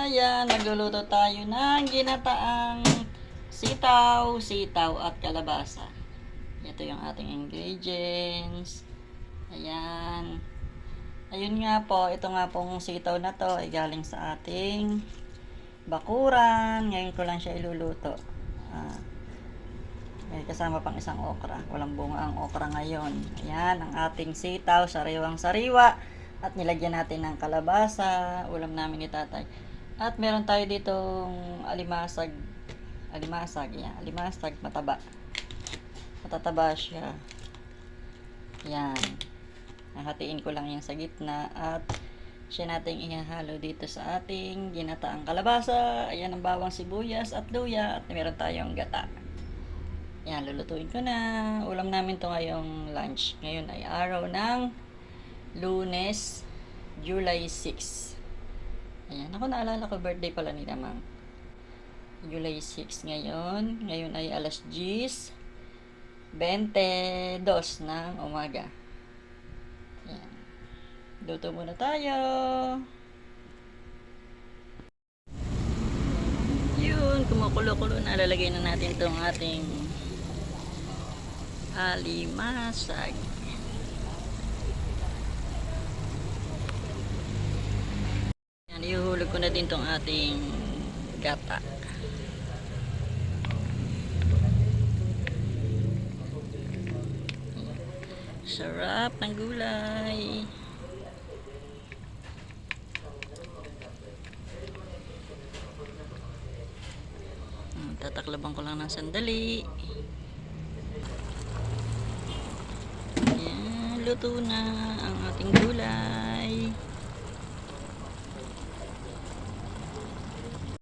Ayan, magluluto tayo ng ginataang sitaw at kalabasa. Ito yung ating ingredients. Ayan. Ayun nga po, ito nga pong sitaw na to ay galing sa ating bakuran. Ngayon ko lang siya iluluto. May kasama pang isang okra. Walang bunga ang okra ngayon. Ayan, ang ating sitaw, sariwang-sariwa. At nilagyan natin ng kalabasa. Ulam namin ni tatay. At meron tayo ditong alimasag. Yan. Alimasag, mataba. Matataba siya. Yan. Hahatiin ko lang yan sa gitna. At siya natin ihahalo dito sa ating ginataang kalabasa. Ayan ang bawang sibuyas at luya. At meron tayong gata. Yan, lulutuin ko na. Ulam namin to ngayong lunch. Ngayon ay araw ng Lunes, July 6. Ayan, ako naalala ko birthday pala ni Damang. July 6 ngayon. Ngayon ay alas 10:22 ng umaga. Ayan. Luto muna tayo. Yun, kumukulo-kulo na. Lalagay na natin itong ating alimasag. Yan, ihuhulog ko na din itong ating gata. Sarap ng gulay. Tataklaban ko lang ng sandali. Ayan, luto na ang ating gulay.